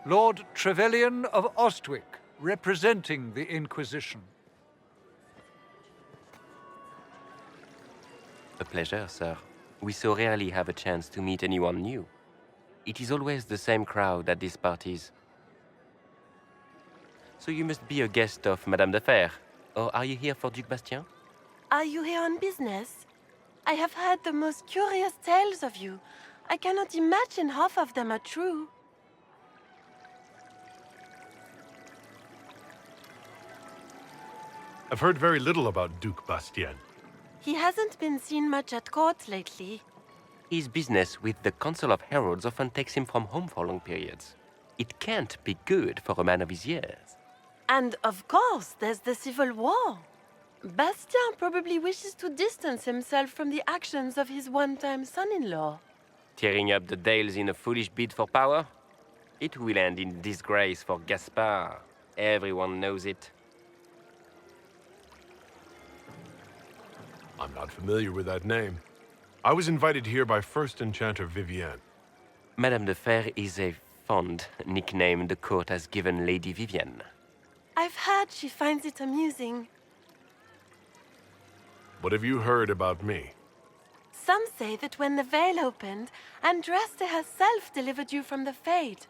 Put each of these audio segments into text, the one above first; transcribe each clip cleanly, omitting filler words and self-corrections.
Lord Trevelyan of Ostwick, representing the Inquisition. A pleasure, sir. We so rarely have a chance to meet anyone new. It is always the same crowd at these parties. So you must be a guest of Madame de Fer, or are you here for Duc Bastien? Are you here on business? I have heard the most curious tales of you. I cannot imagine half of them are true. I've heard very little about Duc Bastien. He hasn't been seen much at court lately. His business with the Council of Heralds often takes him from home for long periods. It can't be good for a man of his years. And of course, there's the civil war. Bastien probably wishes to distance himself from the actions of his one-time son-in-law. Tearing up the Dales in a foolish bid for power? It will end in disgrace for Gaspard. Everyone knows it. I'm not familiar with that name. I was invited here by First Enchanter Vivienne. Madame de Fer is a fond nickname the court has given Lady Vivienne. I've heard she finds it amusing. What have you heard about me? Some say that when the veil opened, Andraste herself delivered you from the Fate.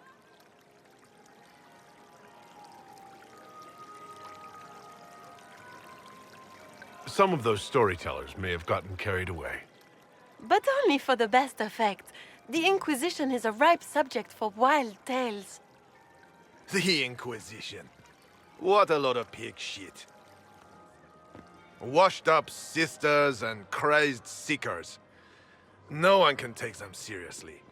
Some of those storytellers may have gotten carried away. But only for the best effect. The Inquisition is a ripe subject for wild tales. The Inquisition. What a lot of pig shit. Washed-up sisters and crazed seekers. No one can take them seriously.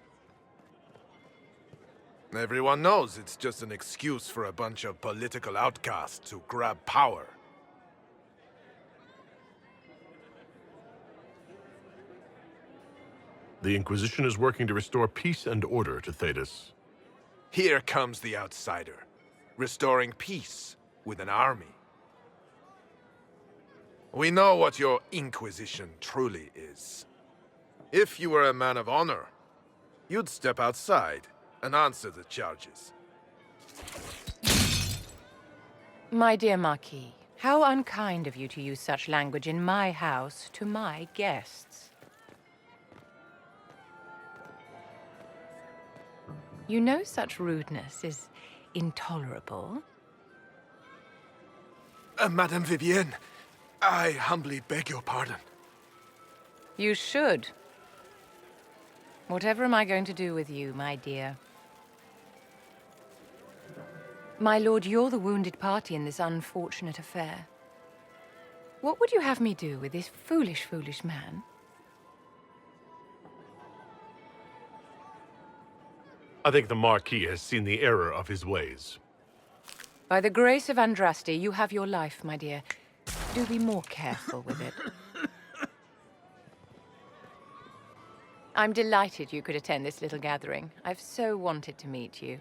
Everyone knows it's just an excuse for a bunch of political outcasts to grab power. The Inquisition is working to restore peace and order to Thedas. Here comes the outsider, restoring peace with an army. We know what your Inquisition truly is. If you were a man of honor, you'd step outside and answer the charges. My dear Marquis, how unkind of you to use such language in my house to my guests. You know such rudeness is intolerable. Madame Vivienne, I humbly beg your pardon. You should. Whatever am I going to do with you, my dear? My lord, you're the wounded party in this unfortunate affair. What would you have me do with this foolish, foolish man? I think the Marquis has seen the error of his ways. By the grace of Andraste, you have your life, my dear. Do be more careful with it. I'm delighted you could attend this little gathering. I've so wanted to meet you.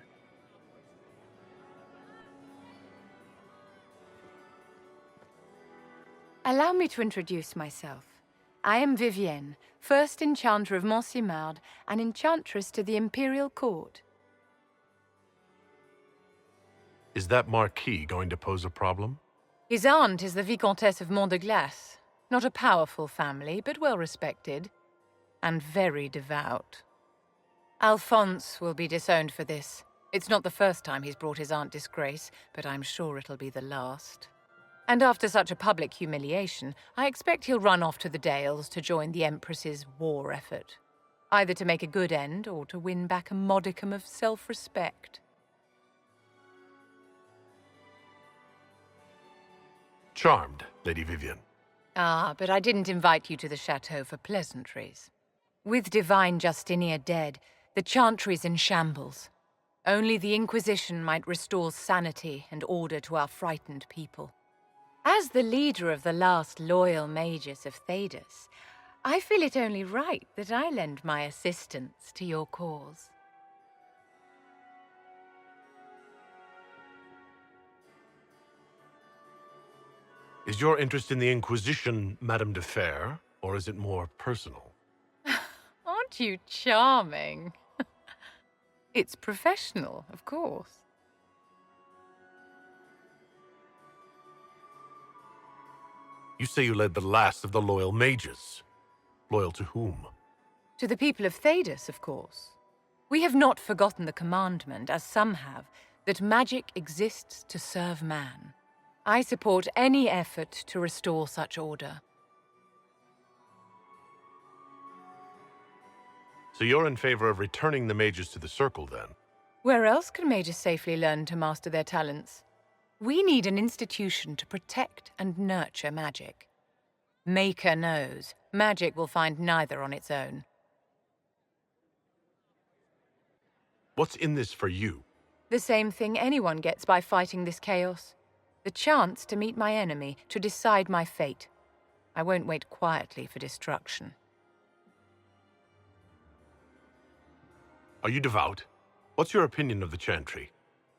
Allow me to introduce myself. I am Vivienne, first enchanter of Montsimard and enchantress to the Imperial Court. Is that Marquis going to pose a problem? His aunt is the Vicomtesse of Mont de Glace. Not a powerful family, but well respected. And very devout. Alphonse will be disowned for this. It's not the first time he's brought his aunt disgrace, but I'm sure it'll be the last. And after such a public humiliation, I expect he'll run off to the Dales to join the Empress's war effort. Either to make a good end, or to win back a modicum of self-respect. Charmed, Lady Vivienne. Ah, but I didn't invite you to the chateau for pleasantries. With divine Justinia dead, the Chantry's in shambles. Only the Inquisition might restore sanity and order to our frightened people. As the leader of the last loyal mages of Thedas, I feel it only right that I lend my assistance to your cause. Is your interest in the Inquisition, Madame de Fer, or is it more personal? Aren't you charming? It's professional, of course. You say you led the last of the loyal mages. Loyal to whom? To the people of Thedas, of course. We have not forgotten the commandment, as some have, that magic exists to serve man. I support any effort to restore such order. So you're in favor of returning the mages to the Circle, then? Where else can mages safely learn to master their talents? We need an institution to protect and nurture magic. Maker knows, magic will find neither on its own. What's in this for you? The same thing anyone gets by fighting this chaos. The chance to meet my enemy, to decide my fate. I won't wait quietly for destruction. Are you devout? What's your opinion of the Chantry?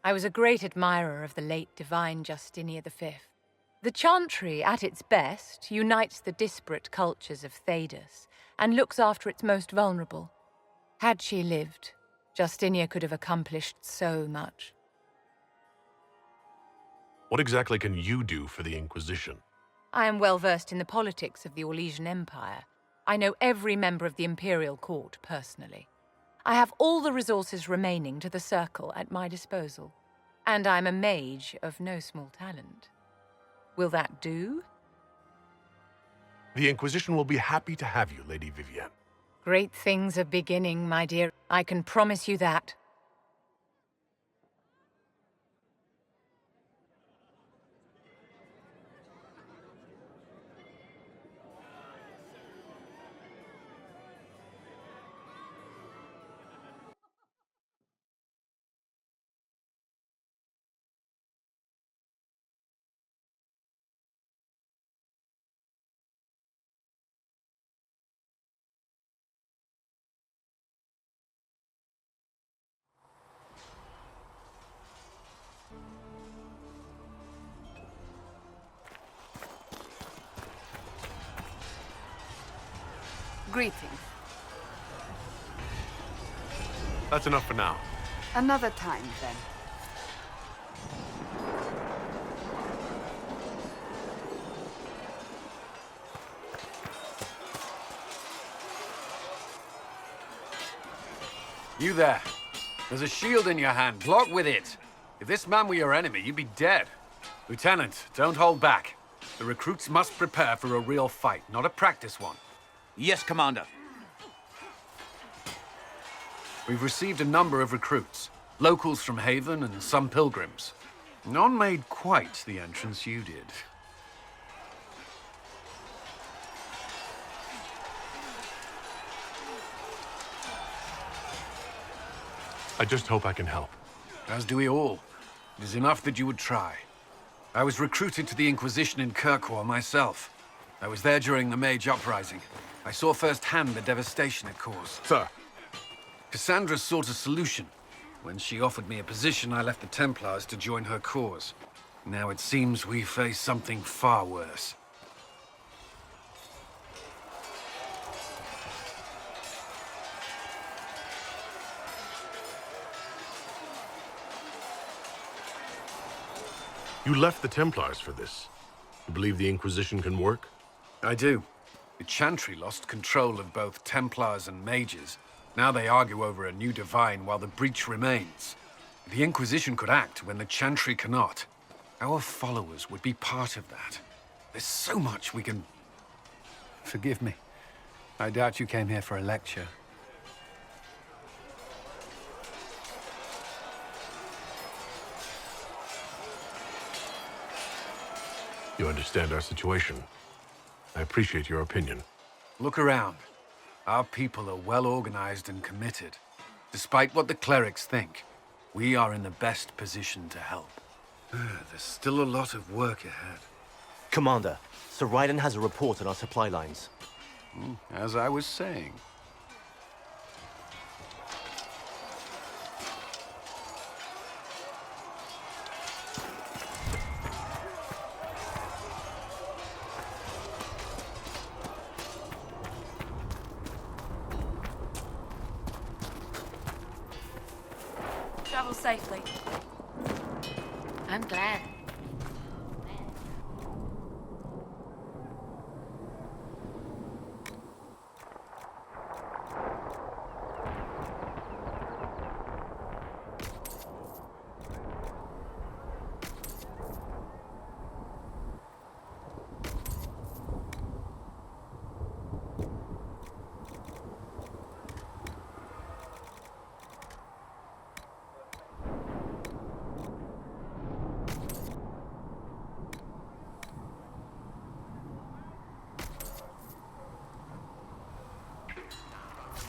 I was a great admirer of the late divine Justinia V. The Chantry, at its best, unites the disparate cultures of Thedas and looks after its most vulnerable. Had she lived, Justinia could have accomplished so much. What exactly can you do for the Inquisition? I am well versed in the politics of the Orlesian Empire. I know every member of the Imperial Court personally. I have all the resources remaining to the Circle at my disposal. And I'm a mage of no small talent. Will that do? The Inquisition will be happy to have you, Lady Vivienne. Great things are beginning, my dear. I can promise you that. Greetings. That's enough for now. Another time, then. You there. There's a shield in your hand. Block with it. If this man were your enemy, you'd be dead. Lieutenant, don't hold back. The recruits must prepare for a real fight, not a practice one. Yes, Commander. We've received a number of recruits. Locals from Haven and some pilgrims. None made quite the entrance you did. I just hope I can help. As do we all. It is enough that you would try. I was recruited to the Inquisition in Kirkwall myself. I was there during the Mage Uprising. I saw firsthand the devastation it caused. Sir, Cassandra sought a solution. When she offered me a position, I left the Templars to join her cause. Now it seems we face something far worse. You left the Templars for this. You believe the Inquisition can work? I do. The Chantry lost control of both Templars and Mages. Now they argue over a new divine while the breach remains. The Inquisition could act when the Chantry cannot. Our followers would be part of that. There's so much we can... Forgive me. I doubt you came here for a lecture. You understand our situation. I appreciate your opinion. Look around. Our people are well organized and committed. Despite what the clerics think, we are in the best position to help. There's still a lot of work ahead. Commander, Sir Ryden has a report on our supply lines. As I was saying. Travel safely. I'm glad.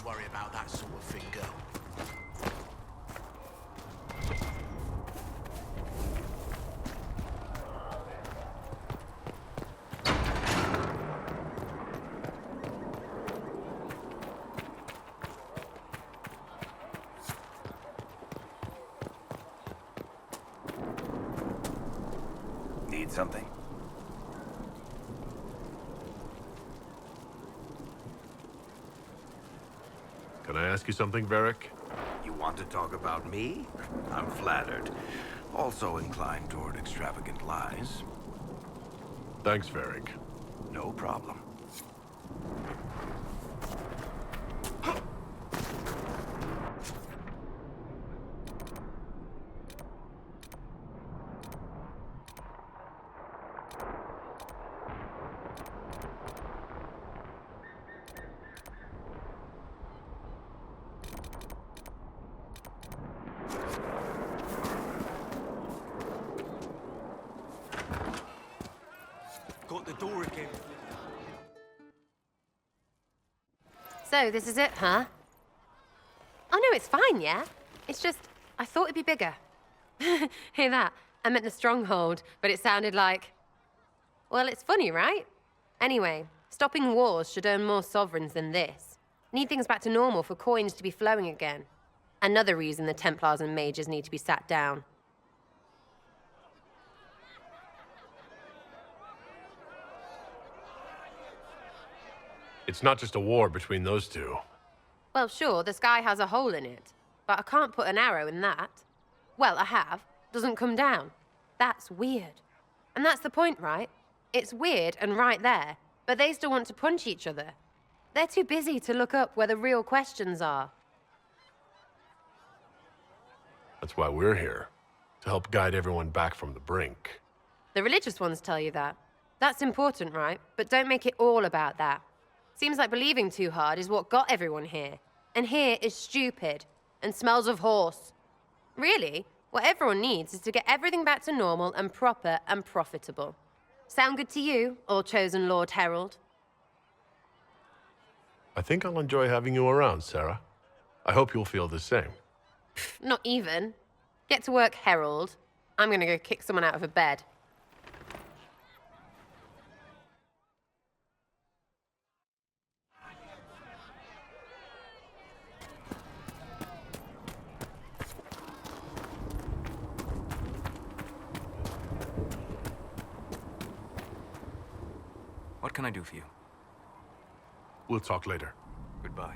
Worry about that sort of thing, girl. Need something? Can I ask you something, Varric? You want to talk about me? I'm flattered. Also inclined toward extravagant lies. Thanks, Varric. No problem. Got the door again. So, this is it, huh? Oh no, it's fine, yeah? It's just, I thought it'd be bigger. Hear that? I meant the stronghold, but it sounded like... Well, it's funny, right? Anyway, stopping wars should earn more sovereigns than this. Need things back to normal for coins to be flowing again. Another reason the Templars and mages need to be sat down. It's not just a war between those two. Well, sure, the sky has a hole in it, but I can't put an arrow in that. Well, I have. Doesn't come down. That's weird. And that's the point, right? It's weird and right there, but they still want to punch each other. They're too busy to look up where the real questions are. That's why we're here. To help guide everyone back from the brink. The religious ones tell you that. That's important, right? But don't make it all about that. Seems like believing too hard is what got everyone here. And here is stupid and smells of horse. Really, what everyone needs is to get everything back to normal and proper and profitable. Sound good to you, all-chosen Lord Herald? I think I'll enjoy having you around, Sarah. I hope you'll feel the same. Not even. Get to work, Herald. I'm gonna go kick someone out of a bed. What can I do for you? We'll talk later. Goodbye.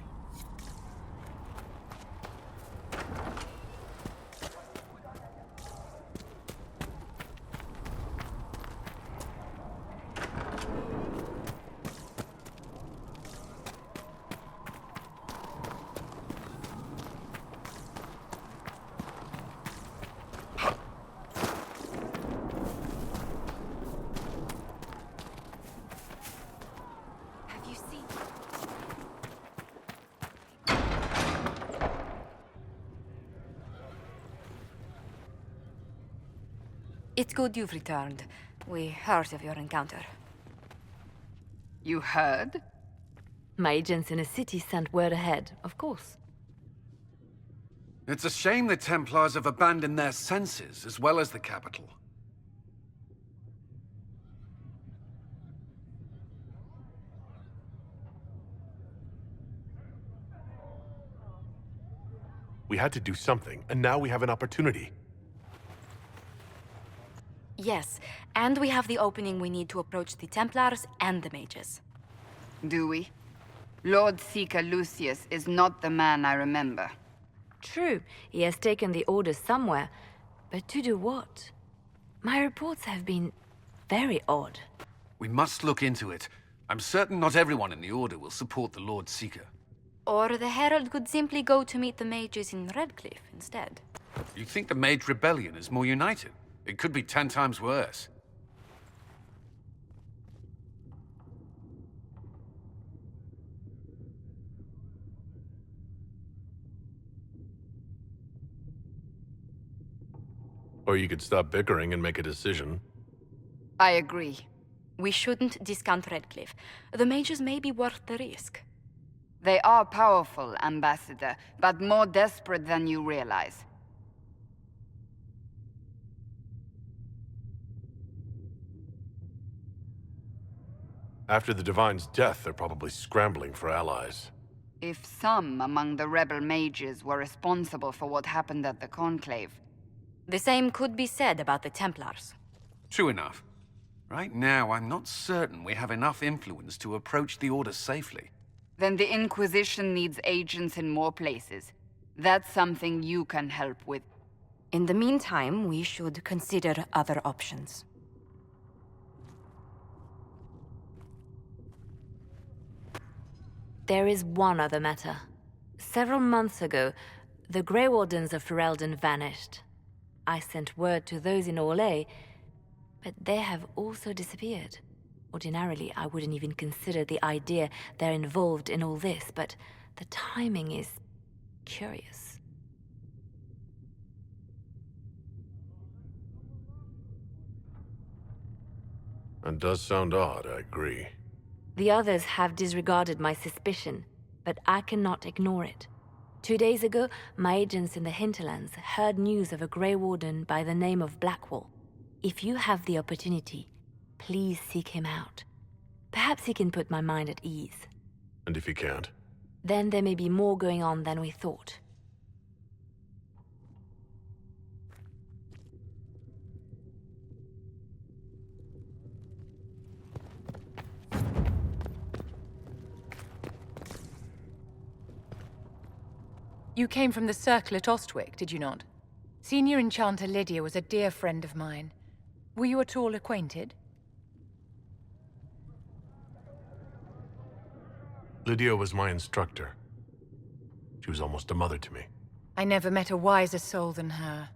It's good you've returned. We heard of your encounter. You heard? My agents in the city sent word ahead, of course. It's a shame the Templars have abandoned their senses, as well as the capital. We had to do something, and now we have an opportunity. Yes, and we have the opening we need to approach the Templars and the mages. Do we? Lord Seeker Lucius is not the man I remember. True, he has taken the orders somewhere, but to do what? My reports have been very odd. We must look into it. I'm certain not everyone in the Order will support the Lord Seeker. Or the Herald could simply go to meet the mages in Redcliffe instead. You think the Mage Rebellion is more united? It could be 10 times worse. Or you could stop bickering and make a decision. I agree. We shouldn't discount Redcliffe. The mages may be worth the risk. They are powerful, Ambassador, but more desperate than you realize. After the Divine's death, they're probably scrambling for allies. If some among the rebel mages were responsible for what happened at the Conclave... The same could be said about the Templars. True enough. Right now, I'm not certain we have enough influence to approach the Order safely. Then the Inquisition needs agents in more places. That's something you can help with. In the meantime, we should consider other options. There is one other matter. Several months ago, the Grey Wardens of Ferelden vanished. I sent word to those in Orlais, but they have also disappeared. Ordinarily, I wouldn't even consider the idea they're involved in all this, but the timing is curious. It does sound odd, I agree. The others have disregarded my suspicion, but I cannot ignore it. 2 days ago, my agents in the hinterlands heard news of a Grey Warden by the name of Blackwall. If you have the opportunity, please seek him out. Perhaps he can put my mind at ease. And if he can't? Then there may be more going on than we thought. You came from the Circle at Ostwick, did you not? Senior Enchanter Lydia was a dear friend of mine. Were you at all acquainted? Lydia was my instructor. She was almost a mother to me. I never met a wiser soul than her.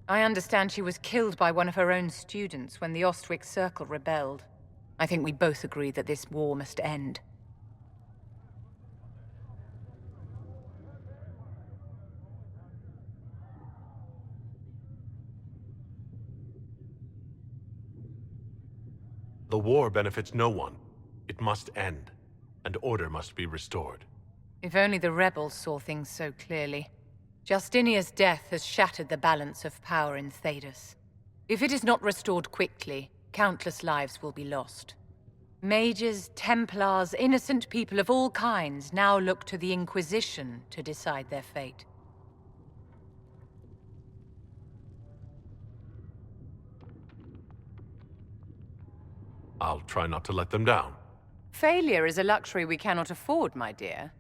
I understand she was killed by one of her own students when the Ostwick Circle rebelled. I think we both agree that this war must end. The war benefits no one. It must end, and order must be restored. If only the rebels saw things so clearly. Justinia's death has shattered the balance of power in Thedas. If it is not restored quickly, countless lives will be lost. Mages, Templars, innocent people of all kinds now look to the Inquisition to decide their fate. I'll try not to let them down. Failure is a luxury we cannot afford, my dear.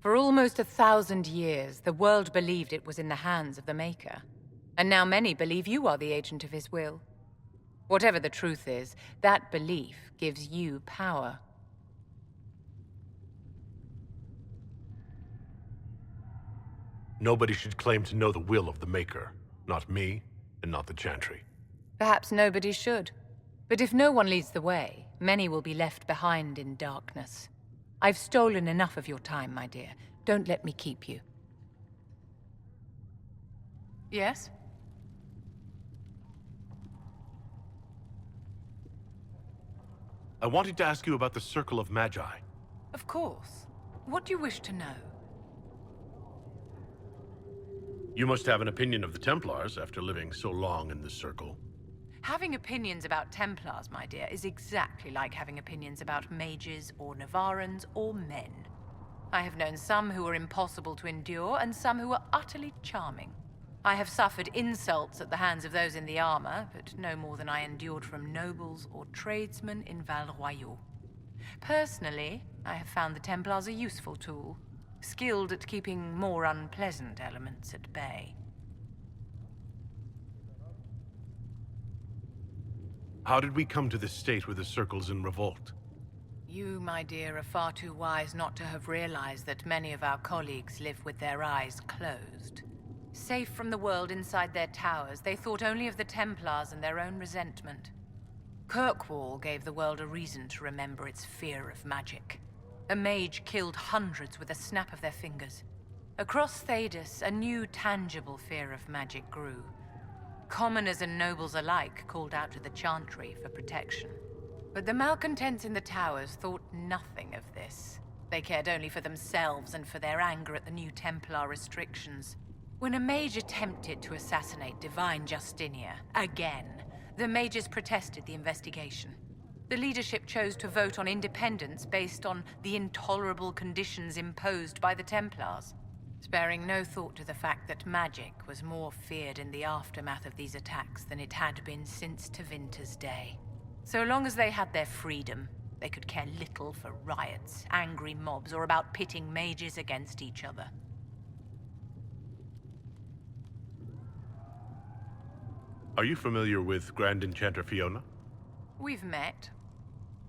For almost 1,000 years, the world believed it was in the hands of the Maker. And now many believe you are the agent of his will. Whatever the truth is, that belief gives you power. Nobody should claim to know the will of the Maker. Not me, and not the Chantry. Perhaps nobody should. But if no one leads the way, many will be left behind in darkness. I've stolen enough of your time, my dear. Don't let me keep you. Yes? I wanted to ask you about the Circle of Magi. Of course. What do you wish to know? You must have an opinion of the Templars after living so long in the Circle. Having opinions about Templars, my dear, is exactly like having opinions about mages or Navarrans or men. I have known some who were impossible to endure and some who were utterly charming. I have suffered insults at the hands of those in the armor, but no more than I endured from nobles or tradesmen in Val Royaux. Personally, I have found the Templars a useful tool. skilled at keeping more unpleasant elements at bay. How did we come to this state where the Circle's in revolt? You, my dear, are far too wise not to have realized that many of our colleagues live with their eyes closed. Safe from the world inside their towers, they thought only of the Templars and their own resentment. Kirkwall gave the world a reason to remember its fear of magic. A mage killed hundreds with a snap of their fingers. Across Thedas, a new tangible fear of magic grew. Commoners and nobles alike called out to the Chantry for protection. But the malcontents in the towers thought nothing of this. They cared only for themselves and for their anger at the new Templar restrictions. When a mage attempted to assassinate Divine Justinia, again, the mages protested the investigation. The leadership chose to vote on independence based on the intolerable conditions imposed by the Templars, sparing no thought to the fact that magic was more feared in the aftermath of these attacks than it had been since Tevinter's day. So long as they had their freedom, they could care little for riots, angry mobs, or about pitting mages against each other. Are you familiar with Grand Enchanter Fiona? We've met.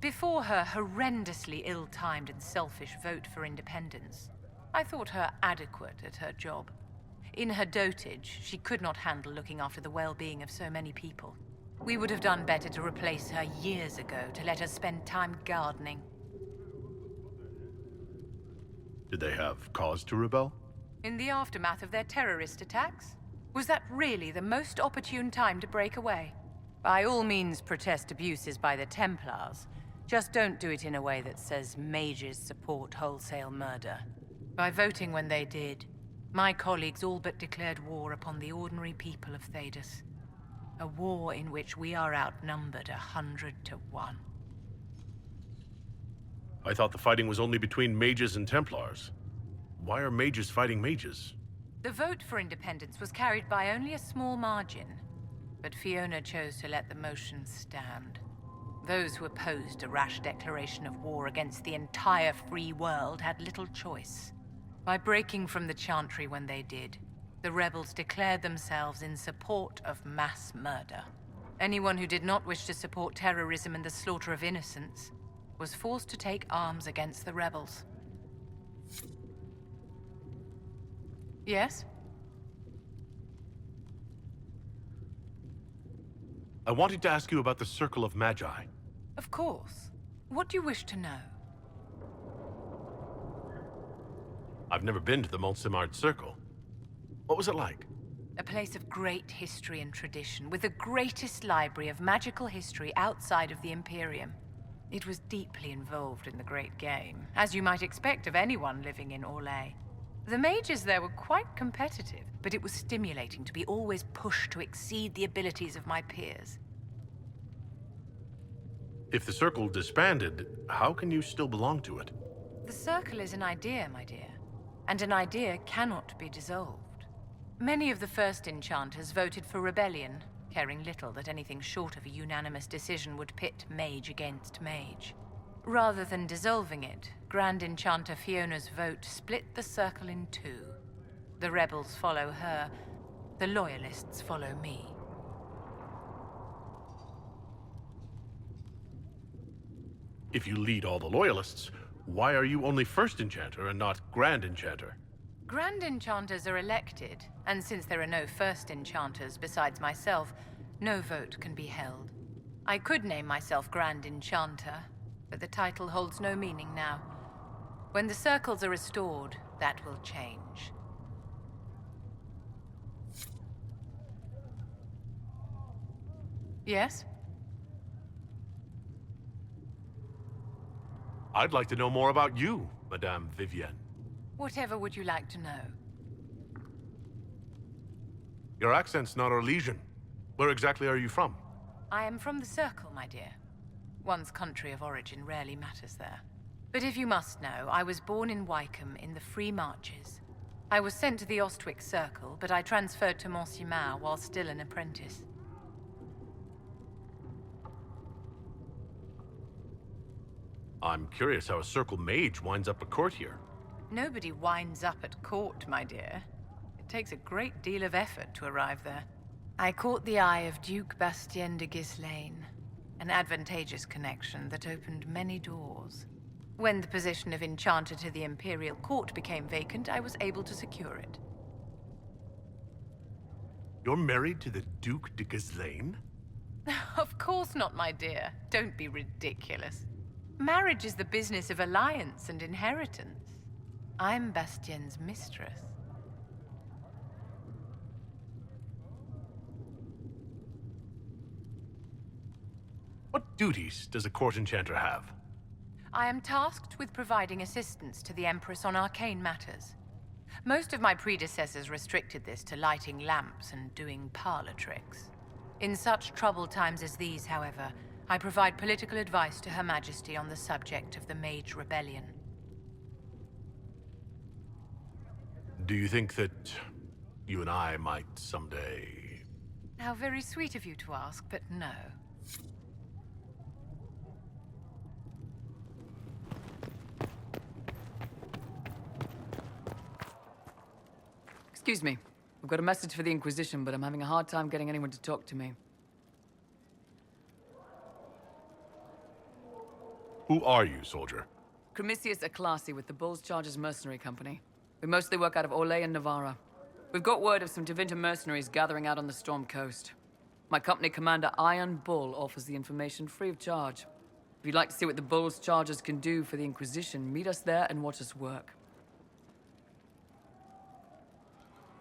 Before her horrendously ill-timed and selfish vote for independence, I thought her adequate at her job. In her dotage, she could not handle looking after the well-being of so many people. We would have done better to replace her years ago, to let her spend time gardening. Did they have cause to rebel? In the aftermath of their terrorist attacks? Was that really the most opportune time to break away? By all means, protest abuses by the Templars. Just don't do it in a way that says mages support wholesale murder. By voting when they did, my colleagues all but declared war upon the ordinary people of Thedas. A war in which we are outnumbered 100 to 1. I thought the fighting was only between mages and Templars. Why are mages fighting mages? The vote for independence was carried by only a small margin, but Fiona chose to let the motion stand. Those who opposed a rash declaration of war against the entire free world had little choice. By breaking from the Chantry when they did, the rebels declared themselves in support of mass murder. Anyone who did not wish to support terrorism and the slaughter of innocents was forced to take arms against the rebels. Yes? I wanted to ask you about the Circle of Magi. Of course. What do you wish to know? I've never been to the Montsemart Circle. What was it like? A place of great history and tradition, with the greatest library of magical history outside of the Imperium. It was deeply involved in the Great Game, as you might expect of anyone living in Orlais. The mages there were quite competitive, but it was stimulating to be always pushed to exceed the abilities of my peers. If the Circle disbanded, how can you still belong to it? The Circle is an idea, my dear, and an idea cannot be dissolved. Many of the first enchanters voted for rebellion, caring little that anything short of a unanimous decision would pit mage against mage. Rather than dissolving it, Grand Enchanter Fiona's vote split the Circle in two. The rebels follow her, the loyalists follow me. If you lead all the loyalists, why are you only First Enchanter and not Grand Enchanter? Grand Enchanters are elected, and since there are no First Enchanters besides myself, no vote can be held. I could name myself Grand Enchanter, but the title holds no meaning now. When the circles are restored, that will change. Yes? I'd like to know more about you, Madame Vivienne. Whatever would you like to know? Your accent's not Orlesian. Where exactly are you from? I am from the Circle, my dear. One's country of origin rarely matters there. But if you must know, I was born in Wycombe in the Free Marches. I was sent to the Ostwick Circle, but I transferred to Montsemart while still an apprentice. I'm curious how a Circle mage winds up a court here. Nobody winds up at court, my dear. It takes a great deal of effort to arrive there. I caught the eye of Duke Bastien de Ghislaine, an advantageous connection that opened many doors. When the position of Enchanter to the Imperial Court became vacant, I was able to secure it. You're married to the Duke de Ghislaine? Of course not, my dear. Don't be ridiculous. Marriage is the business of alliance and inheritance. I'm Bastien's mistress. What duties does a court enchanter have? I am tasked with providing assistance to the Empress on arcane matters. Most of my predecessors restricted this to lighting lamps and doing parlor tricks. In such troubled times as these, however, I provide political advice to Her Majesty on the subject of the Mage Rebellion. Do you think that you and I might someday... How very sweet of you to ask, but no. Excuse me. I've got a message for the Inquisition, but I'm having a hard time getting anyone to talk to me. Who are you, soldier? Cremisius Aclasi with the Bulls Chargers Mercenary Company. We mostly work out of Olay and Navarra. We've got word of some Tevinter mercenaries gathering out on the Storm Coast. My company commander, Iron Bull, offers the information free of charge. If you'd like to see what the Bulls Chargers can do for the Inquisition, meet us there and watch us work.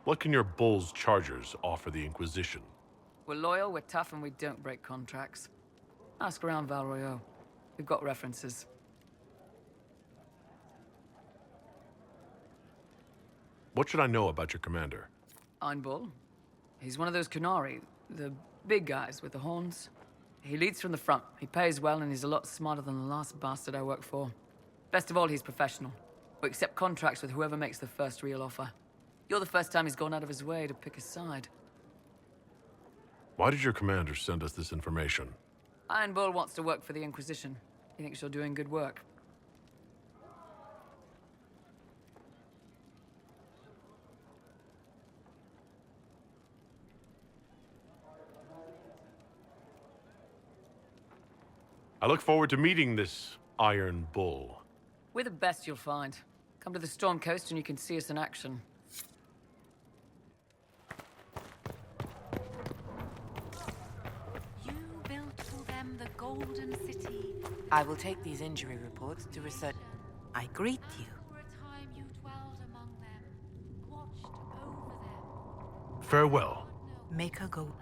What can your Bulls Chargers offer the Inquisition? We're loyal, we're tough, and we don't break contracts. Ask around Val Royeaux. We've got references. What should I know about your commander? Iron Bull. He's one of those Kunari, the big guys with the horns. He leads from the front. He pays well, and he's a lot smarter than the last bastard I worked for. Best of all, he's professional. We accept contracts with whoever makes the first real offer. You're the first time he's gone out of his way to pick a side. Why did your commander send us this information? Iron Bull wants to work for the Inquisition. He thinks you're doing good work. I look forward to meeting this Iron Bull. We're the best you'll find. Come to the Storm Coast and you can see us in action. You built for them the golden city. I will take these injury reports to research. I greet you. For a time you dwelled among them, watched over them. Farewell. Make her go.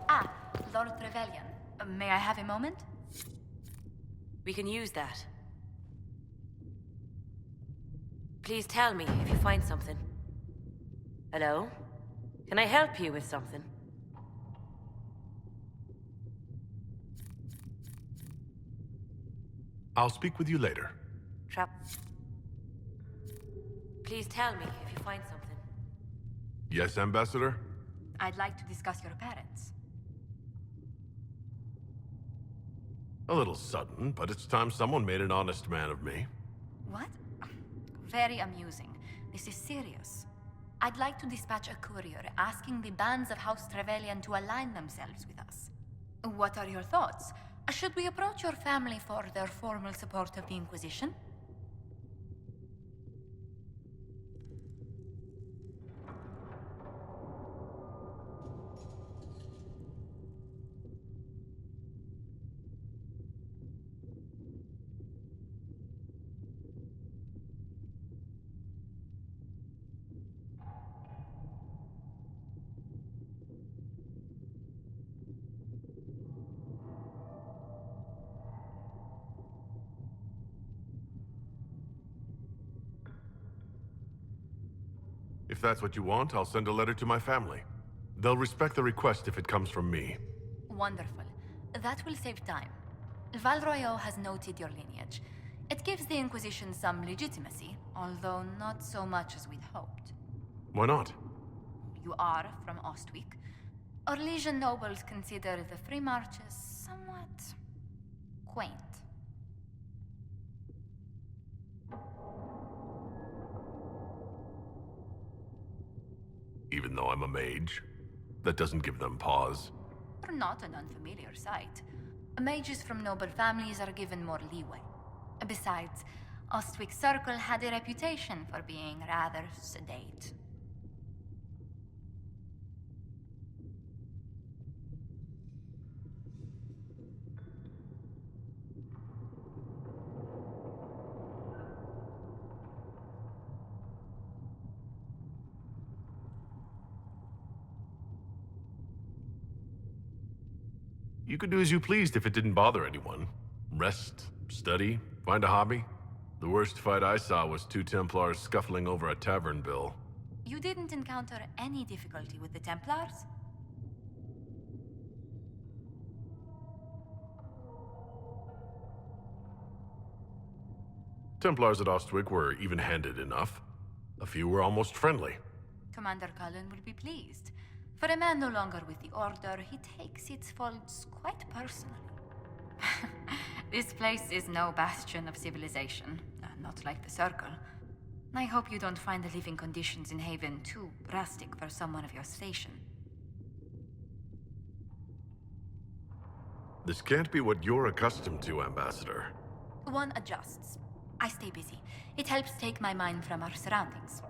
Ah, Lord Trevelyan. May I have a moment? We can use that. Please tell me if you find something. Hello? Can I help you with something? I'll speak with you later. Please tell me if you find something. Yes, Ambassador? I'd like to discuss your parents. A little sudden, but it's time someone made an honest man of me. What? Very amusing. This is serious. I'd like to dispatch a courier asking the bands of House Trevelyan to align themselves with us. What are your thoughts? Should we approach your family for their formal support of the Inquisition? If that's what you want, I'll send a letter to my family. They'll respect the request if it comes from me. Wonderful. That will save time. Val Royeaux has noted your lineage. It gives the Inquisition some legitimacy, although not so much as we'd hoped. Why not? You are from Ostwick. Orlesian nobles consider the free marches somewhat quaint. though I'm a mage. That doesn't give them pause. You're not an unfamiliar sight. Mages from noble families are given more leeway. Besides, Ostwick's circle had a reputation for being rather sedate. You could do as you pleased if it didn't bother anyone. Rest, study, find a hobby. The worst fight I saw was two Templars scuffling over a tavern bill. You didn't encounter any difficulty with the Templars? Templars at Ostwick were even-handed enough. A few were almost friendly. Commander Cullen will be pleased. For a man no longer with the Order, he takes its faults quite personally. This place is no bastion of civilization, not like the Circle. I hope you don't find the living conditions in Haven too drastic for someone of your station. This can't be what you're accustomed to, Ambassador. One adjusts. I stay busy. It helps take my mind from our surroundings.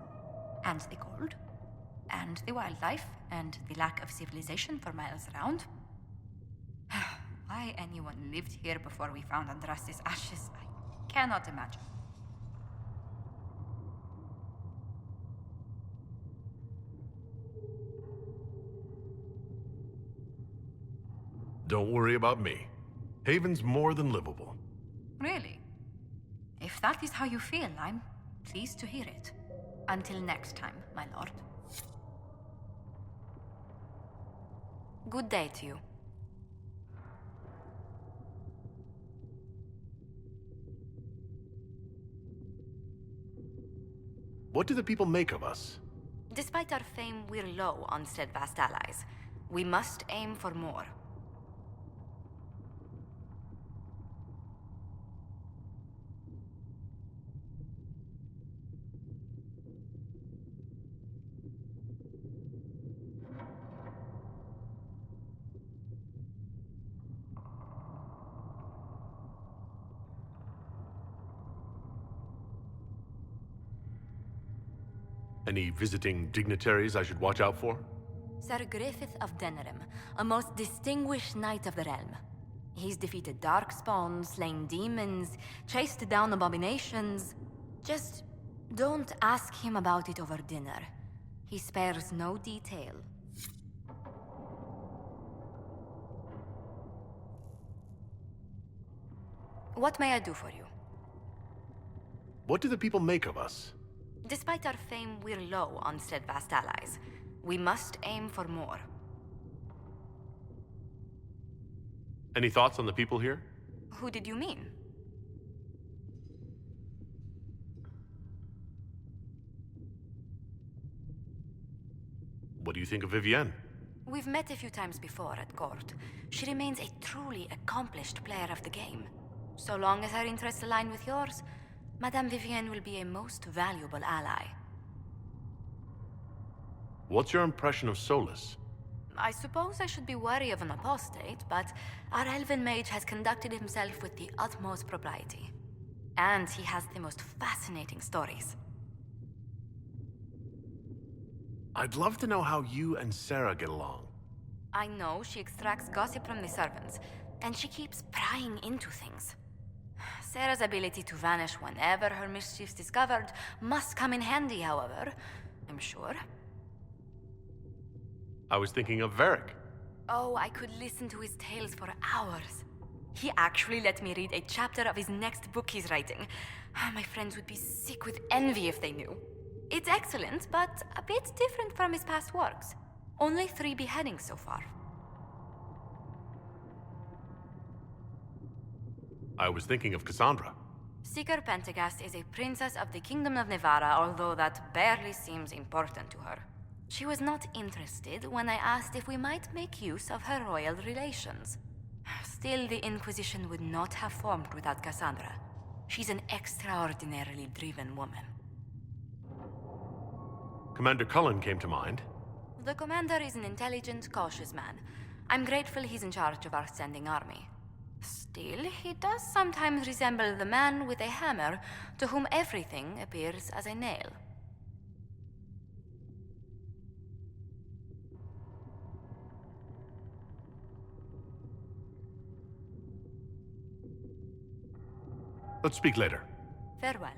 And the cold. And the wildlife. And the lack of civilization for miles around. Why anyone lived here before we found Andraste's ashes, I cannot imagine. Don't worry about me. Haven's more than livable. Really? If that is how you feel, I'm pleased to hear it. Until next time, my lord. Good day to you. What do the people make of us? Despite our fame, we're low on steadfast allies. We must aim for more. Any visiting dignitaries I should watch out for? Sir Griffith of Denerim, a most distinguished knight of the realm. He's defeated darkspawn, slain demons, chased down abominations. Just don't ask him about it over dinner. He spares no detail. What may I do for you? What do the people make of us? Despite our fame, we're low on steadfast allies. We must aim for more. Any thoughts on the people here? Who did you mean? What do you think of Vivienne? We've met a few times before at court. She remains a truly accomplished player of the game. So long as her interests align with yours, Madame Vivienne will be a most valuable ally. What's your impression of Solus? I suppose I should be wary of an apostate, but our elven mage has conducted himself with the utmost propriety. And he has the most fascinating stories. I'd love to know how you and Sarah get along. I know she extracts gossip from the servants, and she keeps prying into things. Sarah's ability to vanish whenever her mischief's discovered must come in handy, however, I'm sure. I was thinking of Varric. Oh, I could listen to his tales for hours. He actually let me read a chapter of his next book he's writing. My friends would be sick with envy if they knew. It's excellent, but a bit different from his past works. Only 3 beheadings so far. I was thinking of Cassandra. Seeker Pentagast is a princess of the Kingdom of Nevarra, although that barely seems important to her. She was not interested when I asked if we might make use of her royal relations. Still, the Inquisition would not have formed without Cassandra. She's an extraordinarily driven woman. Commander Cullen came to mind. the commander is an intelligent, cautious man. I'm grateful he's in charge of our standing army. Still, he does sometimes resemble the man with a hammer to whom everything appears as a nail. Let's speak later. Farewell.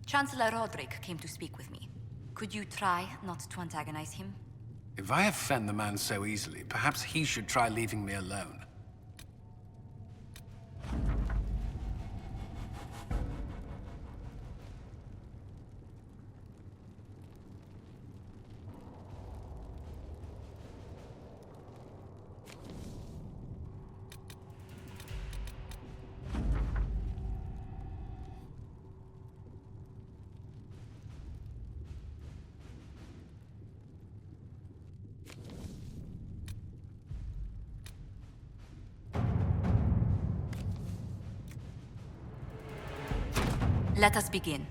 Chancellor Roderick came to speak with me. Could you try not to antagonize him? If I offend the man so easily, perhaps he should try leaving me alone. Let us begin.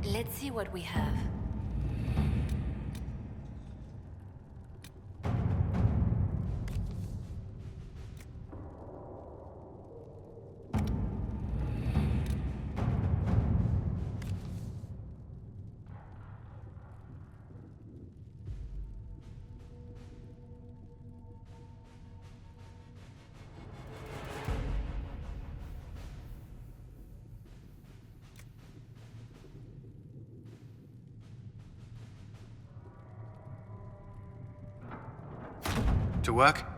Let's see what we have. To work?